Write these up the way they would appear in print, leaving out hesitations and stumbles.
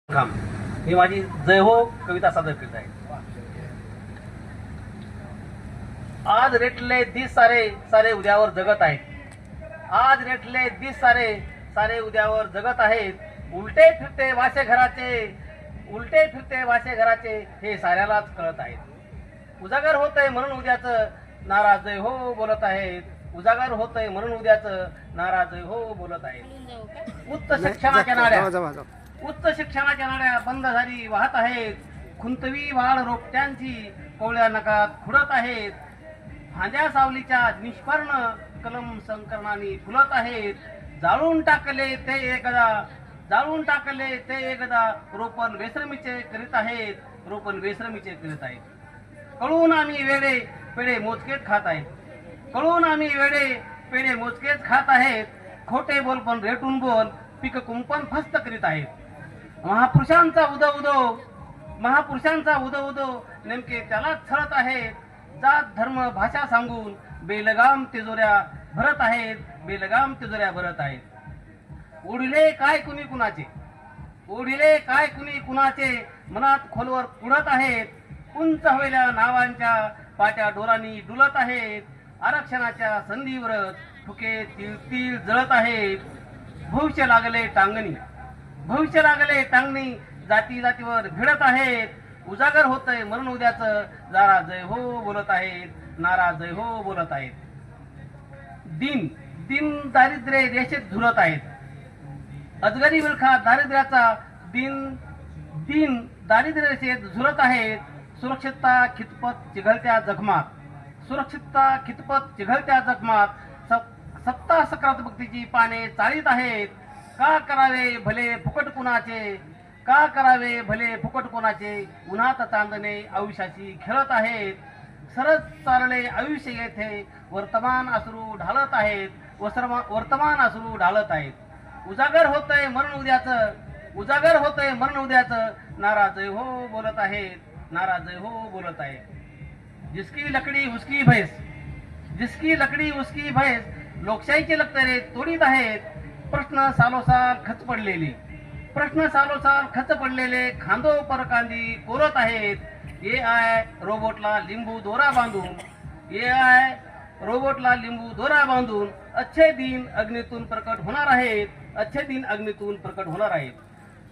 काम ही माझी जय हो कविता सादर करीत आहे. आज रेटले दिस सारे सारे उद्यावर जगत आहेत. आज रेटले दिस सारे सारे उद्यावर जगत आहेत. उलटे फिरते वासे घराचे हे साऱ्यालाच कळत आहेत. उजागर होतंय म्हणून उद्याचं नाराज जय हो बोलत आहेत. उजागर होतंय म्हणून उद्याचं नाराज जय हो बोलत आहेत. उच्च शिक्षणाच्या नाड्या बंद झाली वाहत आहेत. खुंतवी वाढ रोपट्यांची कोवळ्या नकात खुडत आहेत. भांज्या सावलीच्या निष्पर्ण कलम संकरणाने फुलत आहेत. जाळून टाकले ते एकदा रोपण बेश्रमीचे करीत आहेत. कळून आम्ही वेडे पेढे मोजकेच खात आहेत. खोटे बोल पण रेटून बोल पीक कुंपण फस्त करीत आहेत. महापुरुषांचा उदो नेमके त्यालाच छळत आहेत. जात धर्म भाषा सांगून बेलगाम तिजोऱ्या भरत आहेत. ओढिले काय कुणी कुणाचे मनात खोलवर कुडत आहेत. उंच हवेल्या नावांच्या पाट्या डोरांनी डुलत आहेत. आरक्षणाच्या संधीवरच फुके तिळ जळत आहेत. भविष्य लागले टांगणी जाती जातीवर भिडत आहेत. उजागर होतंय म्हणून उद्याचं जरा जय हो बोलत आहेत. नाराज जय हो बोलत आहेत. दिन दारिद्र्य रेषेत झुलत आहेत. अजगरी विळखा दारिद्र्याचा दिन दारिद्र्य रेषेत झुलत आहेत. सुरक्षितता खितपत चिघळत्या जखमात सत्ता सकारात्मकतेची पाने चाळीत आहेत. का करावे भले फुकट कुणाचे उन्हात चांदणे आयुष्याची खेळत आहेत. सरस चालले आयुष्य येथे वर्तमान अश्रू ढाळत आहेत. उजागर होतंय म्हणून उद्याचं नाराज जय हो बोलत आहेत. जिसकी लकडी उसकी भैंस लोकशाहीचे लक्तरे तोडीत आहेत. प्रश्न सालोसाल खच पडलेले खांदो परकांदी कोरत आहेत. AI रोबोटला लिंबू दोरा बांधून अच्छे दिन अग्नीतून प्रकट होणार आहेत.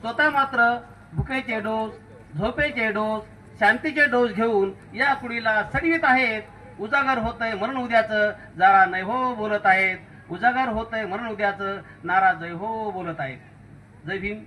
स्वतः मात्र भुकेचे डोस, झोपेचे डोस, शांतीचे डोस घेऊन या कुडीला सडवीत आहेत. उजागर होतंय म्हणून उद्याचं जरा नाही हो बोलत आहेत. नाराज जय हो बोलत आहेत. जय भीम.